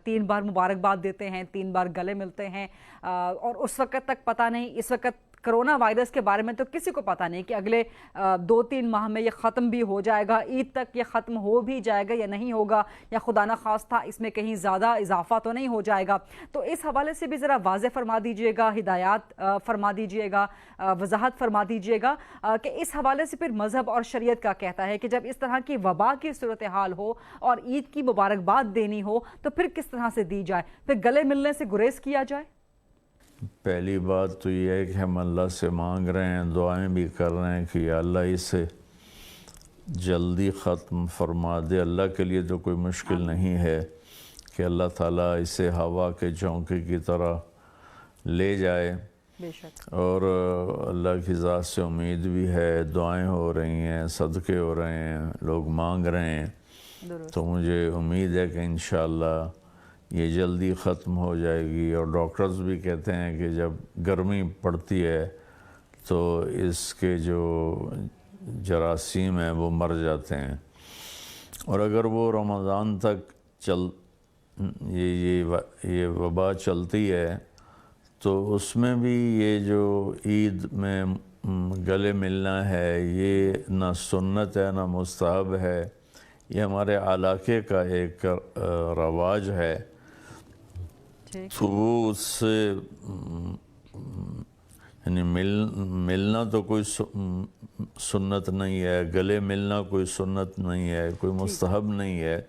3 بار مبارکباد دیتے ہیں، 3 بار گلے ملتے ہیں، اور اس وقت تک پتہ نہیں، اس وقت کرونا وائرس کے بارے میں تو کسی کو پتہ نہیں کہ اگلے 2-3 ماہ میں یہ ختم بھی ہو جائے گا، عید تک یہ ختم ہو بھی جائے گا یا نہیں ہوگا، یا خدا نہ خواستہ اس میں کہیں زیادہ اضافہ تو نہیں ہو جائے گا۔ تو اس حوالے سے بھی ذرا واضح فرما دیجئے گا، ہدایات فرما دیجئے گا، وضاحت فرما دیجئے گا کہ اس حوالے سے پھر مذہب اور شریعت کا کہتا ہے کہ جب اس طرح کی وبا کی صورتحال ہو اور عید کی مبارکباد دینی ہو تو پھر کس طرح سے دی جائے، پھر گلے ملنے سے گریز کیا جائے؟ پہلی بات تو یہ ہے کہ ہم اللہ سے مانگ رہے ہیں، دعائیں بھی کر رہے ہیں کہ یا اللہ اسے جلدی ختم فرما دے۔ اللہ کے لیے تو کوئی مشکل نہیں ہے کہ اللہ تعالیٰ اسے ہوا کے جھونکے کی طرح لے جائے، بے شک، اور اللہ کی ذات سے امید بھی ہے، دعائیں ہو رہی ہیں، صدقے ہو رہے ہیں، لوگ مانگ رہے ہیں، تو مجھے امید ہے کہ انشاءاللہ یہ جلدی ختم ہو جائے گی۔ اور ڈاکٹرز بھی کہتے ہیں کہ جب گرمی پڑتی ہے تو اس کے جو جراثیم ہیں وہ مر جاتے ہیں، اور اگر وہ رمضان تک یہ وبا چلتی ہے تو اس میں بھی یہ جو عید میں گلے ملنا ہے یہ نہ سنت ہے نہ مستحب ہے، یہ ہمارے علاقے کا ایک رواج ہے، تو وہ اس سے یعنی ملنا تو کوئی سنت نہیں ہے، گلے ملنا کوئی سنت نہیں ہے، کوئی مستحب نہیں ہے،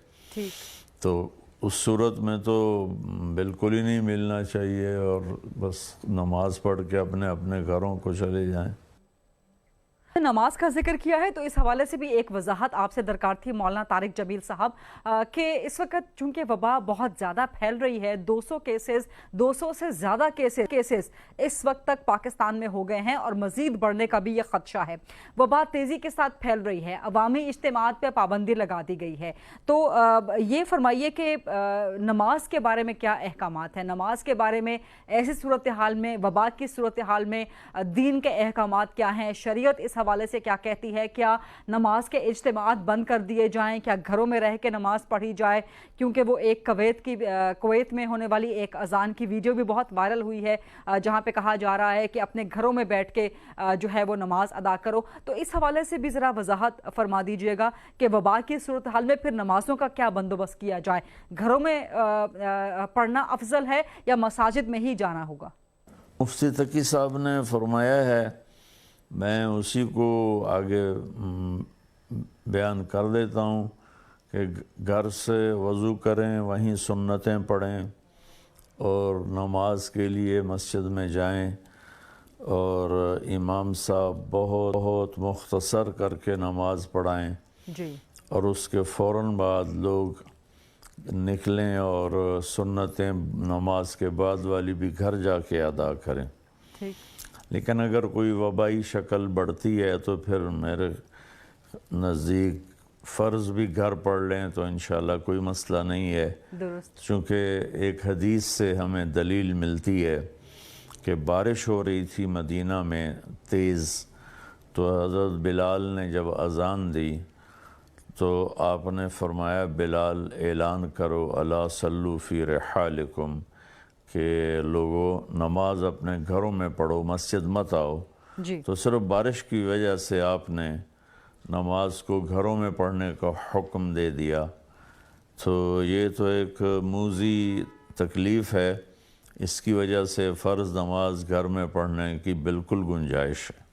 تو اس صورت میں تو بالکل ہی نہیں ملنا چاہیے، اور بس نماز پڑھ کے اپنے اپنے گھروں کو چلے جائیں۔ نماز کا ذکر کیا ہے تو اس حوالے سے بھی ایک وضاحت آپ سے درکار تھی مولانا طارق جمیل صاحب، کہ اس وقت چونکہ وبا بہت زیادہ پھیل رہی ہے، 200 سے زیادہ کیسز اس وقت تک پاکستان میں ہو گئے ہیں اور مزید بڑھنے کا بھی یہ خدشہ ہے، وبا تیزی کے ساتھ پھیل رہی ہے، عوامی اجتماعات پہ پابندی لگا دی گئی ہے، تو یہ فرمائیے کہ نماز کے بارے میں کیا احکامات ہیں، نماز کے بارے میں ایسی صورتحال میں، وبا کی صورتحال میں دین کے احکامات کیا ہیں، شریعت اس حوالے سے کیا کہتی ہے؟ کیا نماز کے اجتماعات بند کر دیے جائیں؟ کیا گھروں میں رہ کے نماز پڑھی جائے؟ کیونکہ وہ ایک کویت میں ہونے والی ایک اذان کی ویڈیو بھی بہت وائرل ہوئی ہے جہاں پہ کہا جا رہا ہے کہ اپنے گھروں میں بیٹھ کے جو ہے وہ نماز ادا کرو، تو اس حوالے سے بھی ذرا وضاحت فرما دیجئے گا کہ وبا کی صورتحال میں پھر نمازوں کا کیا بندوبست کیا جائے، گھروں میں پڑھنا افضل ہے یا مساجد میں ہی جانا ہوگا؟ مفتی تقی صاحب نے فرمایا ہے، میں اسی کو آگے بیان کر دیتا ہوں کہ گھر سے وضو کریں، وہیں سنتیں پڑھیں اور نماز کے لیے مسجد میں جائیں، اور امام صاحب بہت مختصر کر کے نماز پڑھائیں، اور اس کے فوراً بعد لوگ نکلیں اور سنتیں نماز کے بعد والی بھی گھر جا کے ادا کریں۔ لیکن اگر کوئی وبائی شکل بڑھتی ہے تو پھر میرے نزدیک فرض بھی گھر پڑھ لیں تو انشاءاللہ کوئی مسئلہ نہیں ہے، چونکہ ایک حدیث سے ہمیں دلیل ملتی ہے کہ بارش ہو رہی تھی مدینہ میں تیز، تو حضرت بلال نے جب اذان دی تو آپ نے فرمایا بلال اعلان کرو الا صلو فی رحالکم، کہ لوگوں نماز اپنے گھروں میں پڑھو، مسجد مت آؤ، تو صرف بارش کی وجہ سے آپ نے نماز کو گھروں میں پڑھنے کا حکم دے دیا، تو یہ تو ایک موذی تکلیف ہے، اس کی وجہ سے فرض نماز گھر میں پڑھنے کی بالکل گنجائش ہے۔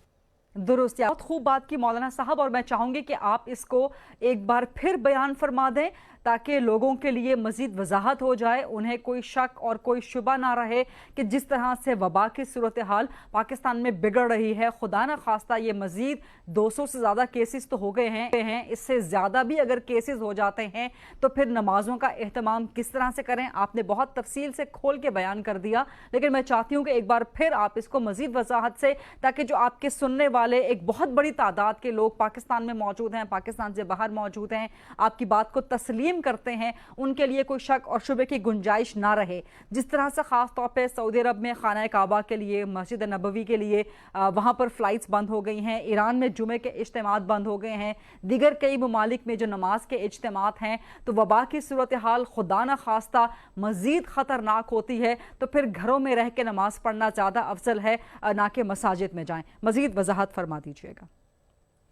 درست، بہت خوب بات کی مولانا صاحب، اور میں چاہوں گی کہ آپ اس کو ایک بار پھر بیان فرما دیں تاکہ لوگوں کے لیے مزید وضاحت ہو جائے، انہیں کوئی شک اور کوئی شبہ نہ رہے کہ جس طرح سے وبا کی صورتحال پاکستان میں بگڑ رہی ہے، خدا نہ خواستہ یہ مزید 200 سے زیادہ کیسز تو ہو گئے ہیں، اس سے زیادہ بھی اگر کیسز ہو جاتے ہیں تو پھر نمازوں کا اہتمام کس طرح سے کریں؟ آپ نے بہت تفصیل سے کھول کے بیان کر دیا، لیکن میں چاہتی ہوں کہ ایک بار پھر آپ اس کو مزید وضاحت سے، تاکہ جو آپ کے سننے والے ایک بہت بڑی تعداد کے لوگ پاکستان میں موجود ہیں، پاکستان سے باہر موجود ہیں، آپ کی بات کو تسلیم तस्लीम करते हैं उनके लिए कोई शक और शुबे की गुंजाइश ना रहे। जिस तरह से ख़ास तौर पे सऊदी अरब में खाना काबा के लिए, मस्जिद नबवी के लिए वहाँ पर फ़्लाइट्स बंद हो गई हैं, ईरान में जुमे के इज्तिमात बंद हो गए हैं, दीगर कई ममालिक में जो नमाज के इज्तिमात हैं, तो वबा की सूरत हाल खुदा न खास्ता मज़ीद ख़तरनाक होती है तो फिर घरों में रह के नमाज़ पढ़ना ज़्यादा अफजल है ना कि मसाजिद में जाएं। मज़ीद वजाहत फरमा दीजिएगा।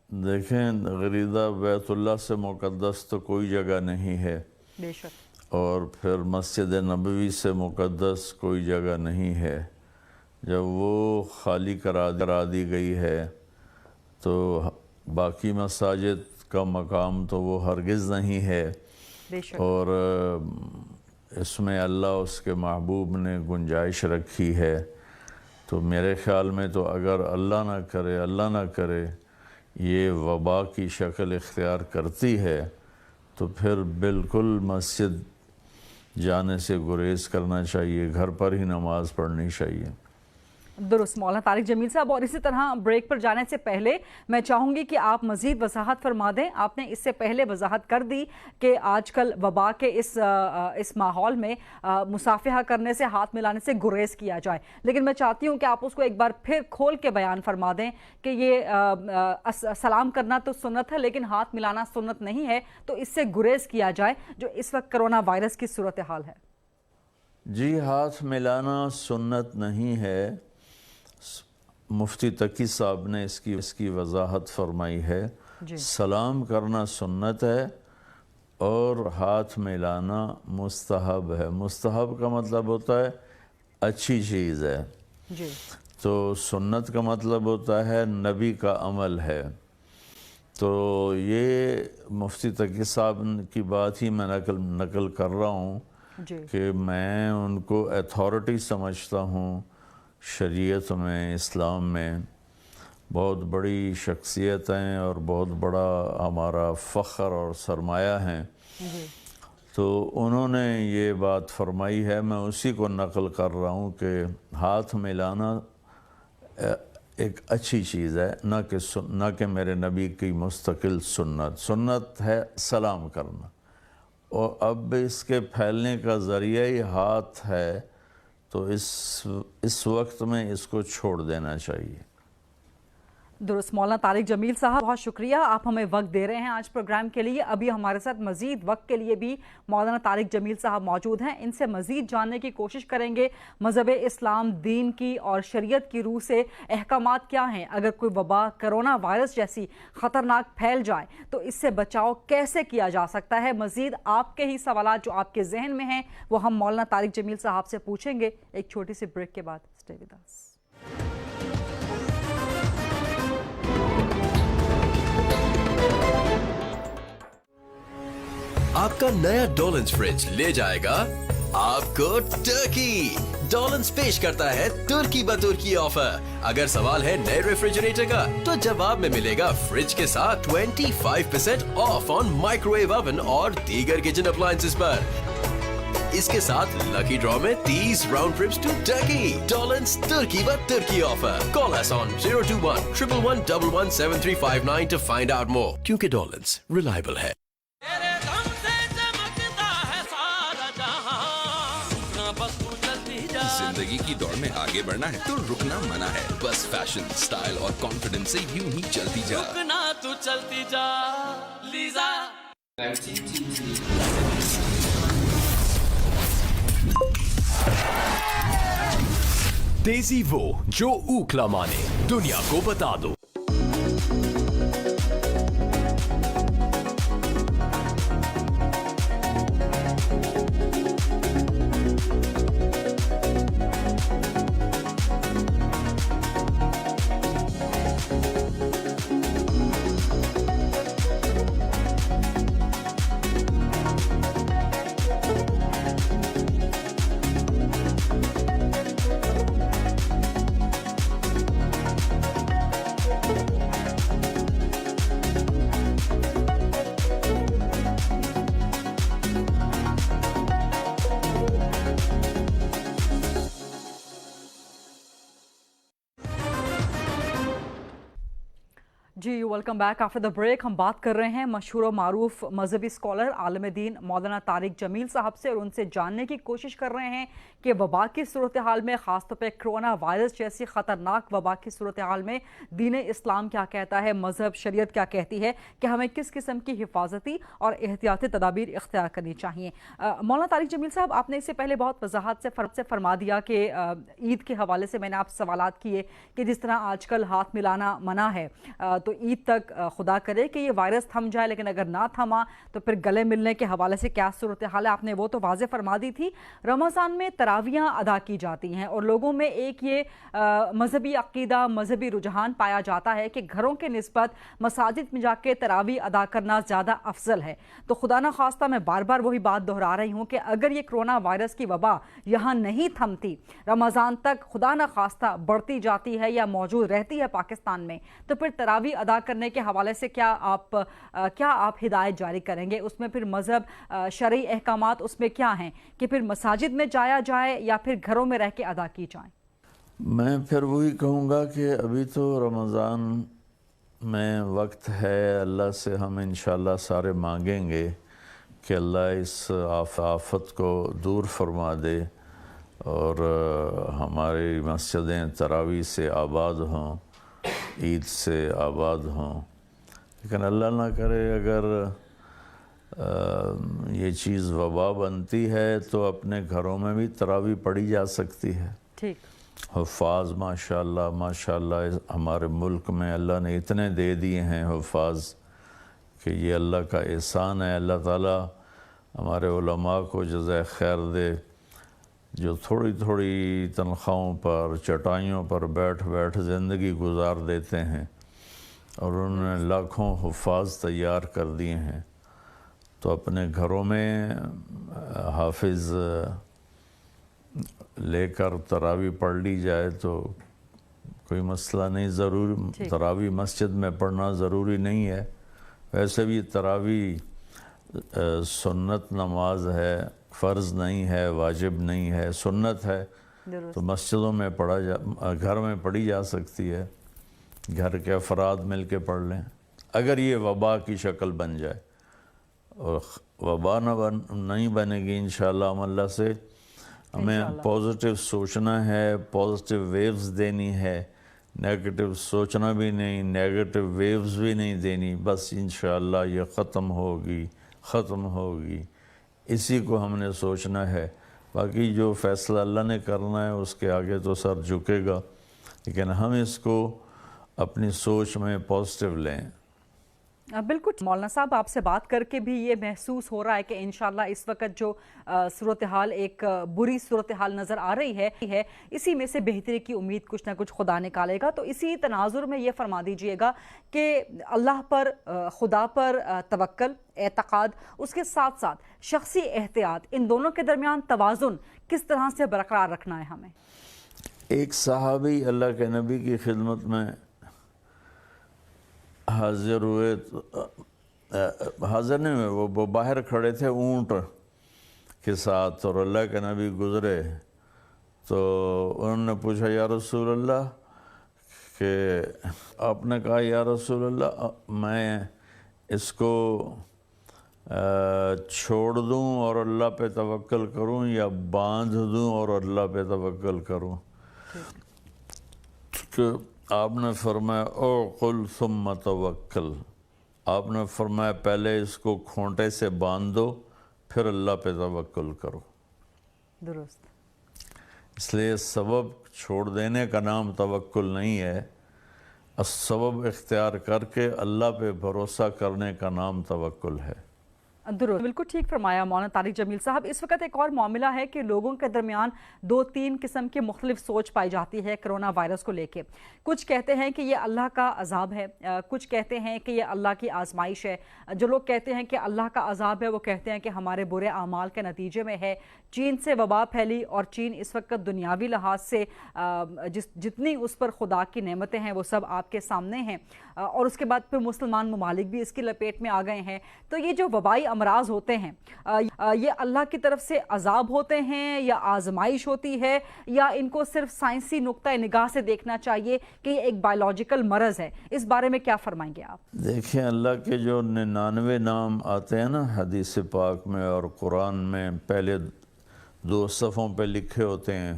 देखें, गरीदा बैतुल्लाह से मुक़द्दस तो कोई जगह नहीं है, बेशक, और फिर मस्जिद नबवी से मुक़द्दस कोई जगह नहीं है। जब वो खाली करा दी गई है तो बाकी मसाजिद का मकाम तो वो हरगिज़ नहीं है। बेशक। और इसमें अल्लाह उसके महबूब ने गुंजाइश रखी है। तो मेरे ख़्याल में तो अगर अल्लाह ना करे ये वबा की शक्ल इख्तियार करती है तो फिर बिल्कुल मस्जिद जाने से गुरेज करना चाहिए, घर पर ही नमाज़ पढ़नी चाहिए। दुरुस्त मौलाना तारिक जमील साहब, और इसी तरह ब्रेक पर जाने से पहले मैं चाहूँगी कि आप मज़ीद वजाहत फरमा दें। आपने इससे पहले वजाहत कर दी कि आजकल वबा के इस माहौल में मुसाफिहा करने से, हाथ मिलाने से गुरेज किया जाए, लेकिन मैं चाहती हूँ कि आप उसको एक बार फिर खोल के बयान फरमा दें कि ये सलाम करना तो सुन्नत है लेकिन हाथ मिलाना सुन्नत नहीं है, तो इससे गुरेज किया जाए जो इस वक्त कोरोना वायरस की सूरत हाल है। जी, हाथ मिलाना सुन्नत नहीं है। मुफ्ती तकी साहब ने इसकी वजाहत फरमाई है। सलाम करना सुन्नत है और हाथ मिलाना मुस्तहब है। मुस्तहब का मतलब होता है अच्छी चीज़ है जी। तो सुन्नत का मतलब होता है नबी का अमल है। तो ये मुफ्ती तकी साहब की बात ही मैं नकल कर रहा हूँ कि मैं उनको अथॉरिटी समझता हूँ शरीयत में, इस्लाम में। बहुत बड़ी शख्सियत हैं और बहुत बड़ा हमारा फ़ख्र और सरमाया हैं। तो उन्होंने ये बात फरमाई है, मैं उसी को नकल कर रहा हूँ कि हाथ मिलाना एक अच्छी चीज़ है, ना कि मेरे नबी की मुस्तकिल सुन्नत है सलाम करना। और अब इसके फैलने का ज़रिया ही हाथ है, तो इस वक्त में इसको छोड़ देना चाहिए। दुरुस्त मौलाना तारिक जमील साहब, बहुत शुक्रिया, आप हमें वक्त दे रहे हैं आज प्रोग्राम के लिए। अभी हमारे साथ मज़ीद वक्त के लिए भी मौलाना तारिक जमील साहब मौजूद हैं। इनसे मज़ीद जानने की कोशिश करेंगे मज़हब इस्लाम, दीन की और शरीयत की रूह से अहकामात क्या हैं। अगर कोई वबा, कोरोना वायरस जैसी ख़तरनाक फैल जाए तो इससे बचाव कैसे किया जा सकता है। मज़ीद आपके ही सवाल जो आपके जहन में हैं वो हम मौलाना तारिक जमील साहब से पूछेंगे एक छोटी सी ब्रेक के बाद। Stay with us. आपका नया डॉलन्स फ्रिज ले जाएगा आपको टर्की। डॉलन्स पेश करता है तुर्की ब तुर्की ऑफर। अगर सवाल है नए रेफ्रिजरेटर का, तो जवाब में मिलेगा फ्रिज के साथ 25% ऑफ ऑन माइक्रोवेव ओवन और दीगर किचन अप्लायंसेस पर। इसके साथ लकी ड्रॉ में 30 round trips to Turkey. Dawlance तुर्की ब तुर्की offer. Call us on 021 111 117359 to find out more, क्योंकि डॉलन्स रिलायबल है। जिंदगी की दौड़ में आगे बढ़ना है तो रुकना मना है। बस फैशन, स्टाइल और कॉन्फिडेंस से यूं ही चलती जा। रुकना तू चलती जा लीजा। देसी वो जो ऊखला माने, दुनिया को बता दो। जी welcome back after the break. हम बात कर रहे हैं मशहूर और मारूफ मजहबी स्कॉलर आलम दीन मौलाना तारिक जमील साहब से और उनसे जानने की कोशिश कर रहे हैं कि वबा की सूरत हाल में, ख़ासतौर पर कोरोना वायरस जैसी ख़तरनाक वबा की सूरत हाल में दीन इस्लाम क्या कहता है, मज़हब शरीयत क्या कहती है कि हमें किस किस्म की हिफाजती और एहतियाती तदाबीर इख्तियार करनी चाहिए। मौलाना तारिक जमील साहब, आपने इससे पहले बहुत वजाहत से फरमा दिया कि ईद के हवाले से मैंने आपसे सवालात किए कि जिस तरह आजकल हाथ मिलाना मना है, तो ईद तक खुदा करे कि ये वायरस थम जाए, लेकिन अगर ना थमा तो फिर गले मिलने के हवाले से क्या सूरत हाल है, आपने वो तो वाज़े फरमा दी थी। रमज़ान में तरावियाँ अदा की जाती हैं और लोगों में एक ये मजहबी अक़ीदा, मजहबी रुझान पाया जाता है कि घरों के निस्बत मसाजिद में जाके तरावी अदा करना ज़्यादा अफजल है। तो खुदा न खास्ता मैं बार बार वही बात दोहरा रही हूँ कि अगर ये कोरोना वायरस की वबा यहाँ नहीं थमती, रमज़ान तक खुदा न खास्ता बढ़ती जाती है या मौजूद रहती है पाकिस्तान में, तो फिर तरावी अदा करने के हवाले से क्या आप हिदायत जारी करेंगे? उसमें फिर मज़हब शरई अहकामात उसमें क्या हैं कि फिर मसाजिद में जाया जाए या फिर घरों में रह के अदा की जाए? मैं फिर वही कहूँगा कि अभी तो रमज़ान में वक्त है, अल्लाह से हम इंशाअल्लाह सारे मांगेंगे कि अल्लाह इस आफत को दूर फरमा दे और हमारी मस्जिदें तरावी से आबाद हों, ईद से आबाद हों। लेकिन अल्लाह ना करे अगर ये चीज़ वबा बनती है तो अपने घरों में भी तरावी पढ़ी जा सकती है। ठीक। हुफ़ाज़ माशाअल्लाह हमारे मुल्क में अल्लाह ने इतने दे दिए हैं हुफ़ाज़ कि ये अल्लाह का एहसान है। अल्लाह ताला हमारे उलमा को जज़ाए खैर दे, जो थोड़ी थोड़ी तनख्वाहों पर, चटाइयों पर बैठ बैठ ज़िंदगी गुजार देते हैं और उन्होंने लाखों हुफ़ाज़ तैयार कर दिए हैं। तो अपने घरों में हाफिज़ लेकर तरावी पढ़ ली जाए तो कोई मसला नहीं। ज़रूरी तरावी मस्जिद में पढ़ना ज़रूरी नहीं है। वैसे भी तरावी सुन्नत नमाज है, फ़र्ज़ नहीं है, वाजिब नहीं है, सुन्नत है। तो मस्जिदों में घर में पढ़ी जा सकती है, घर के अफराद मिल के पढ़ लें। अगर ये वबा की शक्ल बन जाए और वबा नहीं बनेगी इंशाअल्लाह अल्लाह से, हमें पॉजिटिव सोचना है, पॉजिटिव वेव्स देनी है, नेगेटिव सोचना भी नहीं, नेगेटिव वेव्स भी नहीं देनी। बस इंशाअल्लाह ये ख़त्म होगी, इसी को हमने सोचना है। बाकी जो फ़ैसला अल्लाह ने करना है उसके आगे तो सर झुकेगा, लेकिन हम इसको अपनी सोच में पॉजिटिव लें। बिल्कुल मौलाना साहब, आपसे बात करके भी ये महसूस हो रहा है कि इंशाल्लाह इस वक्त जो सूरत हाल एक बुरी सूरत हाल नज़र आ रही है, इसी में से बेहतरी की उम्मीद कुछ ना कुछ खुदा निकालेगा। तो इसी तनाजुर में ये फरमा दीजिएगा कि अल्लाह पर, खुदा पर तवक्ल, एतक़ाद, उसके साथ साथ शख्सी एहतियात, इन दोनों के दरमियान तवाज़ुन किस तरह से बरकरार रखना है हमें? एक सहाबी अल्लाह के नबी की खिदमत में हाजिर हुए, हाजिर नहीं हुए, वो बाहर खड़े थे ऊँट के साथ और अल्लाह के नबी गुज़रे। तो उन्होंने पूछा या रसूल अल्लाह, कि आपने कहा या रसूल अल्लाह मैं इसको छोड़ दूँ और अल्लाह पे तवक्ल करूँ या बांध दूँ और अल्लाह पे तवक्ल करूँ? तो आपने फरमाया ओ कुल सुम्मा तवक्ल, आपने फरमाया पहले इसको खूंटे से बांध दो फिर अल्लाह पे तवक्ल करो। दुरुस्त। इसलिए सबब छोड़ देने का नाम तवक्ल नहीं है, सबब इख्तियार करके अल्लाह पे भरोसा करने का नाम तवक्ल है। दुरुस्त, बिल्कुल ठीक फरमाया मौलाना तारिक जमील साहब। इस वक्त एक और मामला है कि लोगों के दरमियान 2-3 किस्म की मुख्तलिफ सोच पाई जाती है कोरोना वायरस को लेके। कुछ कहते हैं कि ये अल्लाह का अजाब है, कुछ कहते हैं कि ये अल्लाह की आजमाइश है। जो लोग कहते हैं कि अल्लाह का अजाब है, वो कहते हैं कि हमारे बुरे आमाल के नतीजे में है। चीन से वबा फैली और चीन इस वक्त दुनियावी लिहाज से जितनी उस पर खुदा की नेमतें हैं वो सब आपके सामने हैं, और उसके बाद फिर मुसलमान ममालिक भी इसकी लपेट में आ गए हैं। तो ये जो वबाई امراض ہوتے ہیں یہ اللہ کی طرف سے عذاب ہوتے ہیں یا آزمائش ہوتی ہے یا ان کو صرف سائنسی نقطہ نگاہ سے دیکھنا چاہیے کہ یہ ایک بایولوجیکل مرض ہے؟ اس بارے میں کیا فرمائیں گے آپ؟ دیکھیں اللہ کے جو 99 نام آتے ہیں نا حدیث پاک میں اور قرآن میں، پہلے 2 صفوں پہ لکھے ہوتے ہیں،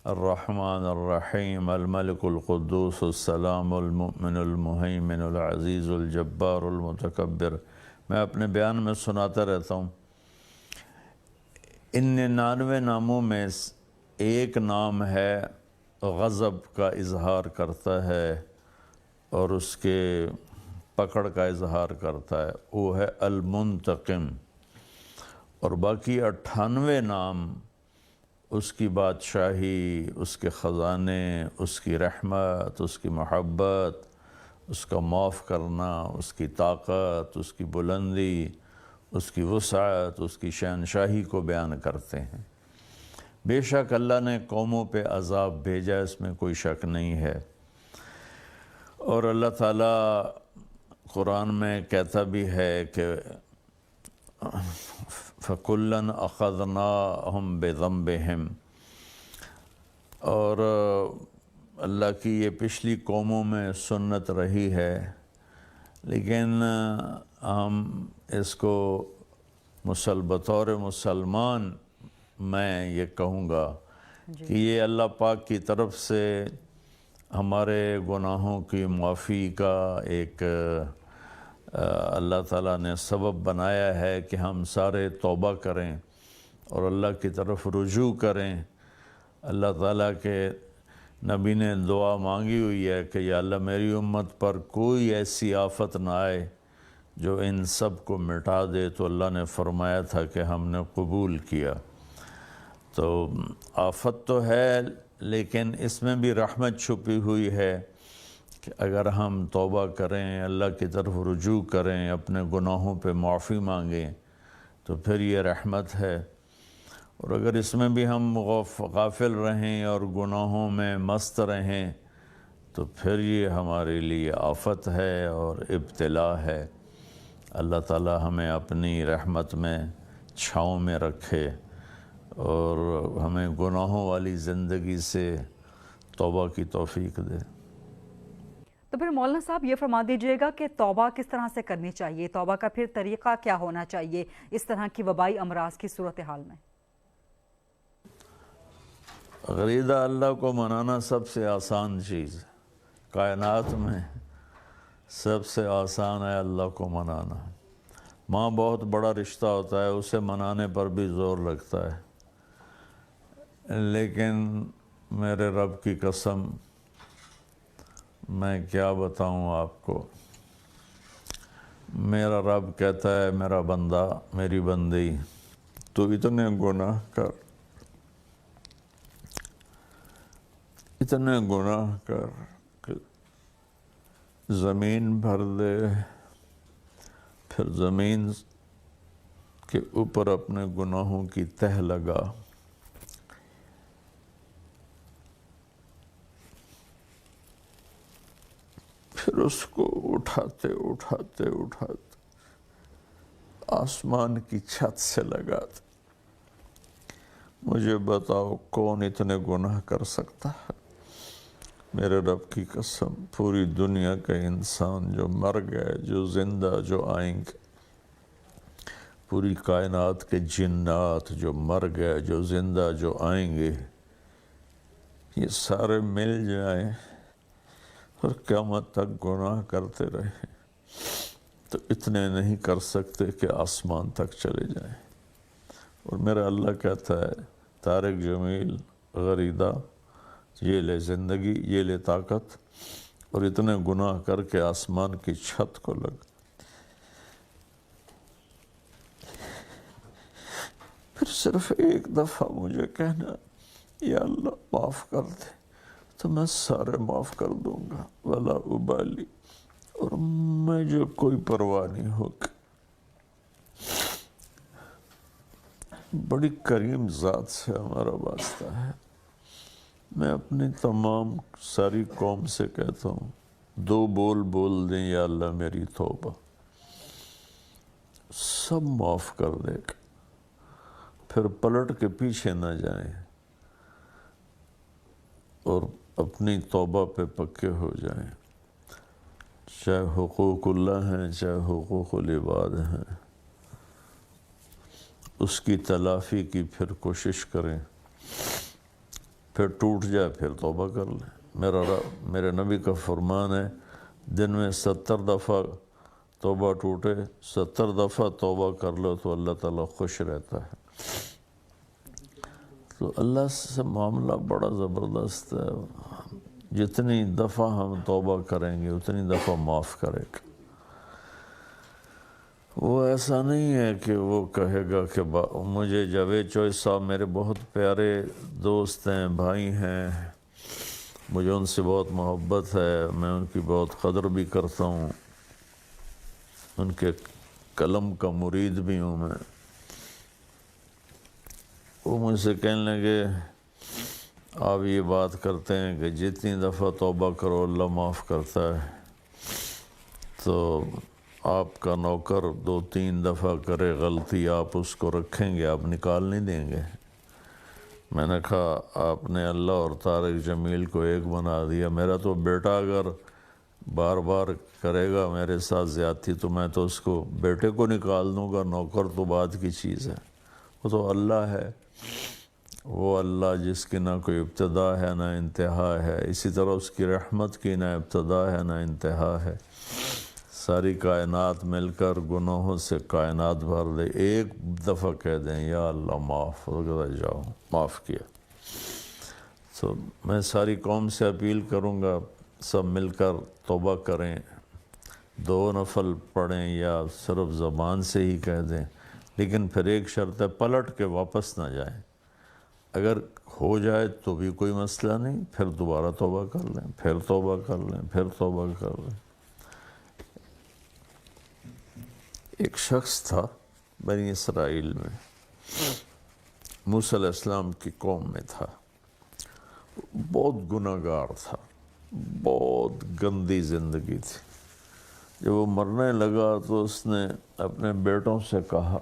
الرحمن الرحیم الملک القدوس السلام المؤمن المہیمن العزیز الجبار المتکبر. میں اپنے بیان میں سناتا رہتا ہوں. ان 99 ناموں میں ایک نام ہے غضب کا اظہار کرتا ہے اور اس کے پکڑ کا اظہار کرتا ہے، وہ ہے المنتقم. اور باقی 98 نام اس کی بادشاہی، اس کے خزانے، اس کی رحمت، اس کی محبت، اس کا معاف کرنا، اس کی طاقت، اس کی بلندی، اس کی وسعت، اس کی شہنشاہی کو بیان کرتے ہیں. بے شک اللہ نے قوموں پہ عذاب بھیجا، اس میں کوئی شک نہیں ہے. اور اللہ تعالیٰ قرآن میں کہتا بھی ہے کہ فَكُلًّا أَخَذْنَاهُمْ بِذَنبِهِمْ. اور اللہ کی یہ پچھلی قوموں میں سنت رہی ہے، لیکن ہم اس کو بطور مسلمان میں یہ کہوں گا کہ یہ اللہ پاک کی طرف سے ہمارے گناہوں کی معافی کا ایک اللہ تعالیٰ نے سبب بنایا ہے کہ ہم سارے توبہ کریں اور اللہ کی طرف رجوع کریں. اللہ تعالیٰ کے نبی نے دعا مانگی ہوئی ہے کہ یا اللہ میری امت پر کوئی ایسی آفت نہ آئے جو ان سب کو مٹا دے. تو اللہ نے فرمایا تھا کہ ہم نے قبول کیا. تو آفت تو ہے لیکن اس میں بھی رحمت چھپی ہوئی ہے کہ اگر ہم توبہ کریں، اللہ کی طرف رجوع کریں، اپنے گناہوں پہ معافی مانگیں تو پھر یہ رحمت ہے. اور اگر اس میں بھی ہم غافل رہیں اور گناہوں میں مست رہیں تو پھر یہ ہمارے لیے آفت ہے اور ابتلا ہے. اللہ تعالی ہمیں اپنی رحمت میں چھاؤں میں رکھے اور ہمیں گناہوں والی زندگی سے توبہ کی توفیق دے. تو پھر مولانا صاحب یہ فرما دیجئے گا کہ توبہ کس طرح سے کرنی چاہیے؟ توبہ کا پھر طریقہ کیا ہونا چاہیے اس طرح کی وبائی امراض کی صورتحال میں؟ غریدہ اللہ کو منانا سب سے آسان چیز ہے. کائنات میں سب سے آسان ہے اللہ کو منانا. ماں بہت بڑا رشتہ ہوتا ہے، اسے منانے پر بھی زور لگتا ہے، لیکن میرے رب کی قسم میں کیا بتاؤں آپ کو. میرا رب کہتا ہے میرا بندہ، میری بندی، تو اتنے گناہ کر، اتنے گناہ کر کہ زمین بھر دے، پھر زمین کے اوپر اپنے گناہوں کی تہ لگا، پھر اس کو اٹھاتے اٹھاتے اٹھاتے آسمان کی چھت سے لگاتے. مجھے بتاؤ کون اتنے گناہ کر سکتا ہے؟ میرے رب کی قسم پوری دنیا کے انسان جو مر گئے، جو زندہ، جو آئیں گے، پوری کائنات کے جنات جو مر گئے، جو زندہ، جو آئیں گے، یہ سارے مل جائیں اور قیامت تک گناہ کرتے رہے تو اتنے نہیں کر سکتے کہ آسمان تک چلے جائیں. اور میرا اللہ کہتا ہے طارق جمیل غریدہ، یہ لے زندگی، یہ لے طاقت، اور اتنے گناہ کر کے آسمان کی چھت کو لگ. پھر صرف ایک دفعہ مجھے کہنا یا اللہ معاف کر دے تو میں سارے معاف کر دوں گا، ولا ابالی، اور مجھے کوئی پرواہ نہیں ہوگی. بڑی کریم ذات سے ہمارا واسطہ ہے. میں اپنی تمام ساری قوم سے کہتا ہوں 2 بول بول دیں یا اللہ میری توبہ. सब माफ़ कर देगा। फिर पलट के पीछे न जाएं और अपनी तौबा पे पक्के हो जाएं, चाहे हुकूकुल्लाह हैं चाहे हुकूकुल इबाद हैं, उसकी तलाफ़ी की फिर कोशिश करें। फिर टूट जाए फिर तौबा कर लें। मेरे नबी का फरमान है, दिन में 70 दफ़ा तौबा टूटे, 70 दफ़ा तौबा कर लो तो अल्लाह ताला खुश रहता है। तो अल्लाह से मामला बड़ा ज़बरदस्त है। जितनी दफ़ा हम तौबा करेंगे उतनी दफ़ा माफ़ करेगा। वो ऐसा नहीं है कि वो कहेगा कि मुझे जावेद चौधरी साहब मेरे बहुत प्यारे दोस्त हैं, भाई हैं, मुझे उनसे बहुत मोहब्बत है, मैं उनकी बहुत कदर भी करता हूँ, उनके कलम का मुरीद भी हूँ मैं। वो मुझसे कहने लगे, आप ये बात करते हैं कि जितनी दफ़ा तौबा करो अल्लाह माफ़ करता है, तो आपका नौकर 2-3 दफ़ा करे गलती, आप उसको रखेंगे, आप निकाल नहीं देंगे? मैंने कहा आपने अल्लाह और तारिक जमील को एक बना दिया। मेरा तो बेटा अगर बार बार करेगा मेरे साथ ज़्यादती तो मैं तो उसको बेटे को निकाल दूँगा, नौकर तो बात की चीज़ है। वो तो अल्लाह है, वो अल्लाह जिसकी ना कोई इब्तदा है ना इंतहा है, इसी तरह उसकी रहमत की ना इब्तदा है ना इंतहा है। सारी कायनात मिलकर गुनाहों से कायनात भर दे, एक दफ़ा कह दें या अल्लाह माफ़ हो जाओ, माफ़ किया। तो मैं सारी कौम से अपील करूँगा, सब मिलकर तौबा करें, 2 नफल पढ़ें या सिर्फ ज़बान से ही कह दें, लेकिन फिर एक शर्त है, पलट के वापस ना जाएं। अगर हो जाए तो भी कोई मसला नहीं, फिर दोबारा तौबा कर लें, फिर तौबा कर लें, फिर तौबा कर लें। एक शख्स था बनी इसराइल में, मूसा अलैहिस्सलाम की कौम में था, बहुत गुनाहगार था, बहुत गंदी ज़िंदगी थी। जब वो मरने लगा तो उसने अपने बेटों से कहा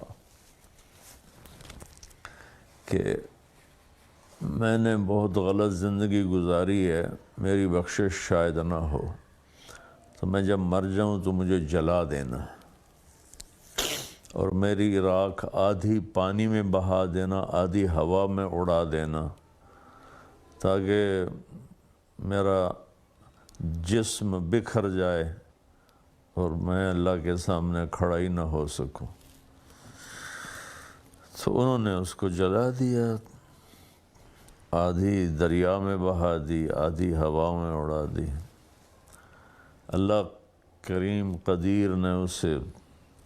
कि मैंने बहुत गलत ज़िंदगी गुजारी है, मेरी बख्शिश शायद ना हो, तो मैं जब मर जाऊं तो मुझे जला देना और मेरी राख आधी पानी में बहा देना, आधी हवा में उड़ा देना, ताकि मेरा जिस्म बिखर जाए और मैं अल्लाह के सामने खड़ा ही ना हो सकूं। तो उन्होंने उसको जला दिया, आधी दरिया में बहा दी, आधी हवा में उड़ा दी। अल्लाह करीम कदीर ने उसे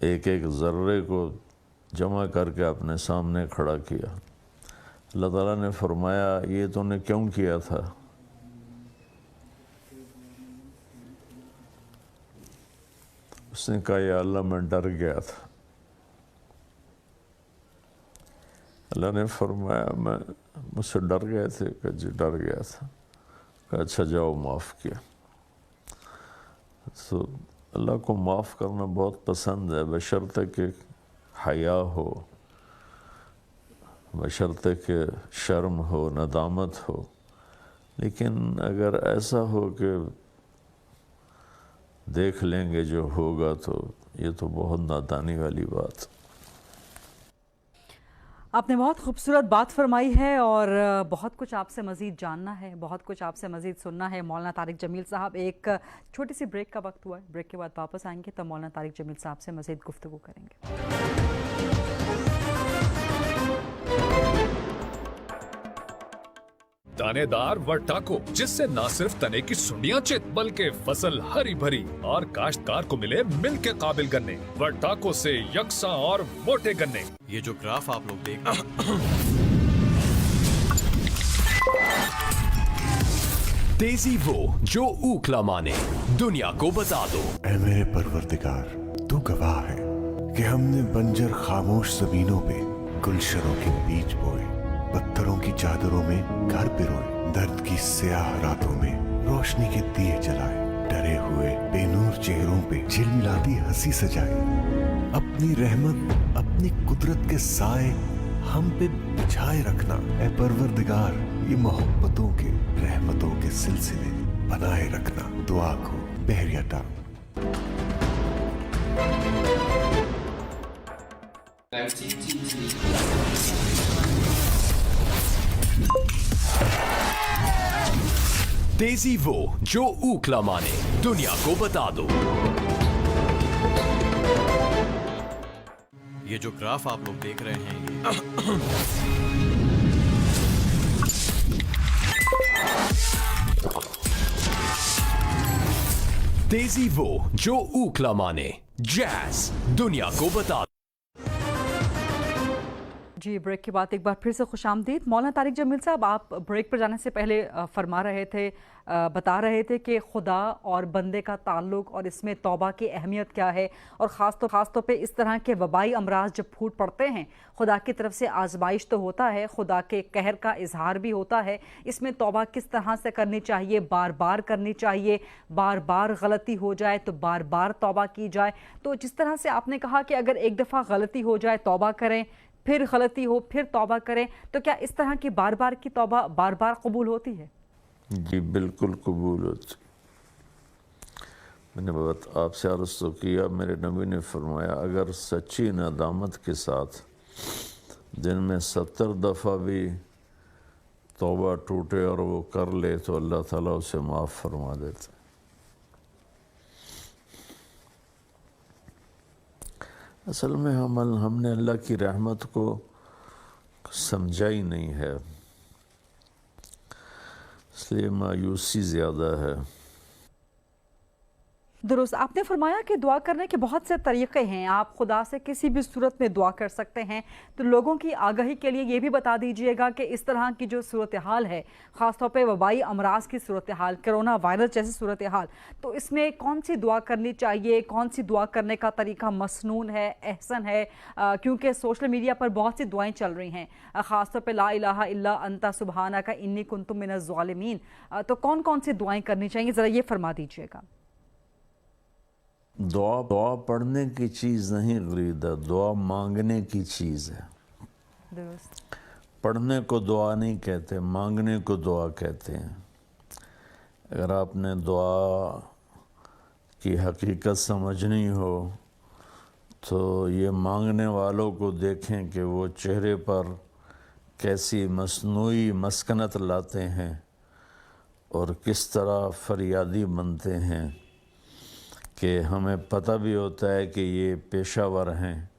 एक एक ज़र्रे को जमा करके अपने सामने खड़ा किया। अल्लाह ताला ने फरमाया, ये तूने क्यों किया था? उसने कहा, या अल्लाह मैं डर गया था। अल्लाह ने फरमाया, मैं मुझसे डर गए थे? कहा जी डर गया था। कहा अच्छा जाओ, माफ़ किया। तो अल्लाह को माफ़ करना बहुत पसंद है, बशर्ते कि हया हो, बशर्ते कि शर्म हो, नदामत हो। लेकिन अगर ऐसा हो कि देख लेंगे जो होगा, तो ये तो बहुत नादानी वाली बात। आपने बहुत खूबसूरत बात फरमाई है और बहुत कुछ आपसे मज़ीद जानना है, बहुत कुछ आपसे मज़ीद सुनना है। मौलाना तारिक जमील साहब, एक छोटी सी ब्रेक का वक्त हुआ है, ब्रेक के बाद वापस आएंगे तब मौलाना तारिक जमील साहब से मज़ीद गुफ्तगू करेंगे। दानेदार वर्टाको, जिससे न सिर्फ तने की सुंडियां चित बल्कि फसल हरी भरी और काश्तकार को मिले मिल के काबिल गन्ने। वर्टाको से यकसा और मोटे गन्ने। ये जो ग्राफ आप लोग देख रहे हैं, तेजी वो जो ऊखला माने, दुनिया को बता दो। ऐ मेरे परवरदिगार, तू गवाह है कि हमने बंजर खामोश जमीनों पे गुलशनों के बीज बोए, पत्थरों की चादरों में घर पिरोए, दर्द की स्याह रातों में रोशनी के दिए जलाए, डरे हुए बेनूर चेहरों पे झिलमिलाती हंसी सजाए। अपनी रहमत, अपनी कुदरत के साए हम पे बिछाए रखना। ए परवरदिगार, ये मोहब्बतों के, रहमतों के सिलसिले बनाए रखना। दुआ को बहरिया। तेजी वो जो ऊखला माने, दुनिया को बता दो। ये जो ग्राफ आप लोग देख रहे हैं ये तेजी वो जो ऊखला माने, जैज दुनिया को बता दो। जी, ब्रेक के बाद एक बार फिर से खुशामदीद। मौलाना तारिक जमील साहब, आप ब्रेक पर जाने से पहले फरमा रहे थे, बता रहे थे कि खुदा और बंदे का ताल्लुक़ और इसमें तौबा की अहमियत क्या है, और ख़ास तौर पे इस तरह के वबाई अमराज जब फूट पड़ते हैं, खुदा की तरफ से आजमाइश तो होता है, खुदा के कहर का इजहार भी होता है। इसमें तौबा किस तरह से करनी चाहिए, बार बार करनी चाहिए, बार बार गलती हो जाए तो बार बार तौबा की जाए। तो जिस तरह से आपने कहा कि अगर एक दफ़ा गलती हो जाए तौबा करें, फिर गलती हो फिर तौबा करें, तो क्या इस तरह की बार बार की तौबा बार बार कबूल होती है? जी बिल्कुल कबूल होती। मैंने बात आपसे अर्ज़ तो किया, मेरे नबी ने फरमाया अगर सच्ची नदामत के साथ दिन में 70 दफ़ा भी तौबा टूटे और वो कर ले तो अल्लाह ताला उसे माफ़ फरमा देते। असल में हमने अल्लाह की रहमत को समझा ही नहीं है, इसलिए मायूसी ज़्यादा है। दुरुस्त, आपने फरमाया कि दुआ करने के बहुत से तरीक़े हैं, आप खुदा से किसी भी सूरत में दुआ कर सकते हैं। तो लोगों की आगाही के लिए ये भी बता दीजिएगा कि इस तरह की जो सूरत हाल है, ख़ास तौर पे वबाई अमराज की सूरत हाल, कोरोना वायरस जैसी सूरत हाल, तो इसमें कौन सी दुआ करनी चाहिए, कौन सी दुआ करने का तरीका मसनून है, एहसन है? क्योंकि सोशल मीडिया पर बहुत सी दुआएँ चल रही हैं, ख़ास तौर पर ला इलाहा इल्ला अंता सुबहानका इन्नी कुन्तु मिनज़ ज़ालिमीन, तो कौन कौन सी दुआएँ करनी चाहिए, ज़रा ये फरमा दीजिएगा। दुआ पढ़ने की चीज़ नहीं गरीदा, दुआ मांगने की चीज़ है। दुरुस्त। पढ़ने को दुआ नहीं कहते, मांगने को दुआ कहते हैं। अगर आपने दुआ की हकीकत समझनी हो तो ये मांगने वालों को देखें कि वो चेहरे पर कैसी मसनूई मस्कनत लाते हैं और किस तरह फरियादी बनते हैं, कि हमें पता भी होता है कि ये पेशावर हैं,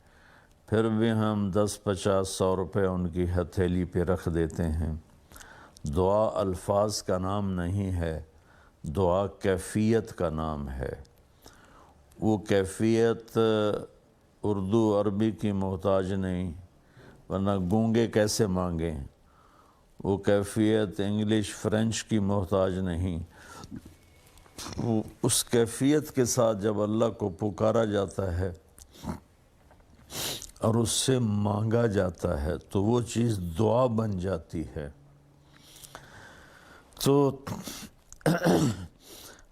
फिर भी हम 10, 50, 100 रुपये उनकी हथेली पे रख देते हैं। दुआ अल्फाज का नाम नहीं है, दुआ कैफियत का नाम है। वो कैफियत उर्दू अरबी की मोहताज नहीं, वरना गूंगे कैसे मांगें। वो कैफियत इंग्लिश फ्रेंच की मोहताज नहीं। उस कैफियत के साथ जब अल्लाह को पुकारा जाता है और उससे मांगा जाता है तो वो चीज़ दुआ बन जाती है। तो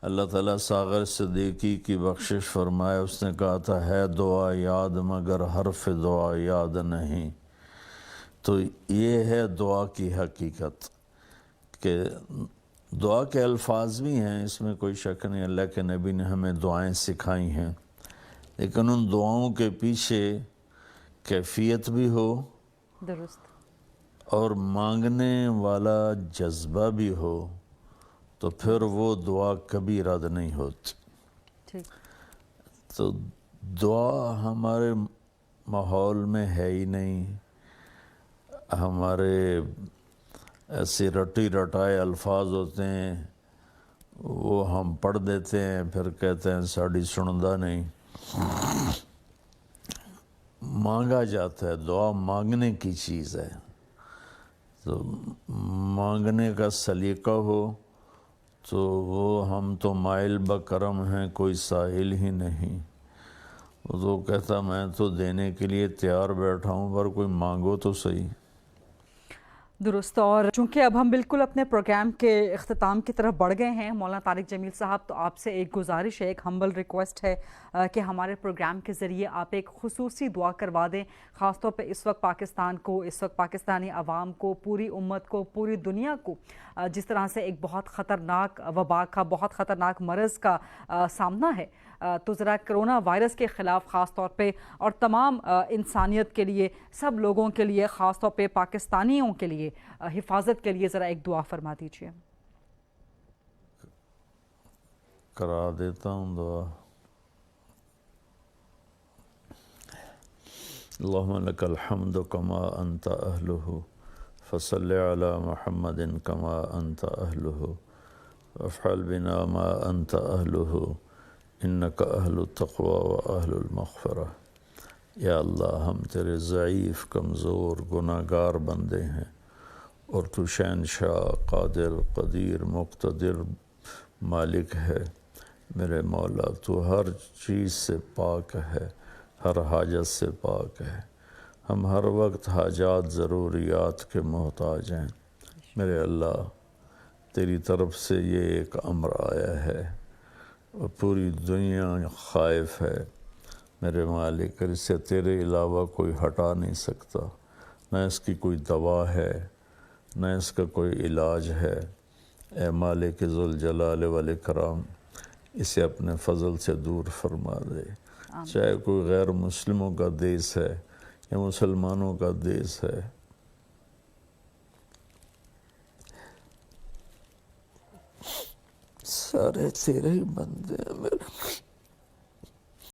अल्लाह ताला सागर सिद्दीकी की बख्शिश फरमाए, उसने कहा था है दुआ याद मगर हर्फ दुआ याद नहीं। तो ये है दुआ की हकीकत कि दुआ के अल्फाज भी हैं, इसमें कोई शक नहीं, अल्लाह के नबी ने हमें दुआएं सिखाई हैं, लेकिन उन दुआओं के पीछे कैफियत भी हो, दुरुस्त, और मांगने वाला जज्बा भी हो, तो फिर वो दुआ कभी रद्द नहीं होती। ठीक। तो दुआ हमारे माहौल में है ही नहीं। हमारे ऐसे रटी रटाए अल्फाज होते हैं, वो हम पढ़ देते हैं, फिर कहते हैं साड़ी सुनदा नहीं। मांगा जाता है, दुआ मांगने की चीज़ है। तो मांगने का सलीका हो तो वो हम तो माइल बकरम हैं, कोई साहिल ही नहीं। वो तो कहता मैं तो देने के लिए तैयार बैठा हूँ, पर कोई मांगो तो सही। درست. اور چونکہ اب ہم بالکل اپنے پروگرام کے اختتام کی طرف بڑھ گئے ہیں مولانا طارق جمیل صاحب, تو آپ سے ایک گزارش ہے, ایک ہمبل ریکویسٹ ہے کہ ہمارے پروگرام کے ذریعے آپ ایک خصوصی دعا کروا دیں, خاص طور پہ اس وقت پاکستان کو, اس وقت پاکستانی عوام کو, پوری امت کو, پوری دنیا کو جس طرح سے ایک بہت خطرناک وبا کا, بہت خطرناک مرض کا سامنا ہے, تو ذرا کرونا وائرس کے خلاف خاص طور پہ اور تمام انسانیت کے لیے, سب لوگوں کے لیے, خاص طور پہ پاکستانیوں کے لیے حفاظت کے لیے ذرا ایک دعا فرما دیجیے. کرا دیتا ہوں دعا. اللہم لک الحمد کما انت اہلہ فصل علی محمد کما انت اہلہ وافعل بنا ما انت اہلہ انک اہل التقوی و اہل المغفرہ. یا اللہ, ہم تیرے ضعیف, کمزور, گناہ گار بندے ہیں, اور تو شہنشاہ, قادر, قدیر, مقتدر مالک ہے. میرے مولا, تو ہر چیز سے پاک ہے, ہر حاجت سے پاک ہے. ہم ہر وقت حاجات, ضروریات کے محتاج ہیں. میرے اللہ, تیری طرف سے یہ ایک امر آیا ہے اور پوری دنیا خائف ہے. میرے مالک, اس سے تیرے علاوہ کوئی ہٹا نہیں سکتا, نہ اس کی کوئی دوا ہے, نہ اس کا کوئی علاج ہے. اے مالک ذوالجلال والاکرام, اسے اپنے فضل سے دور فرما دے. چاہے کوئی غیر مسلموں کا دیس ہے یا مسلمانوں کا دیس ہے, سارے تیرے ہی بندے ہیں میرے.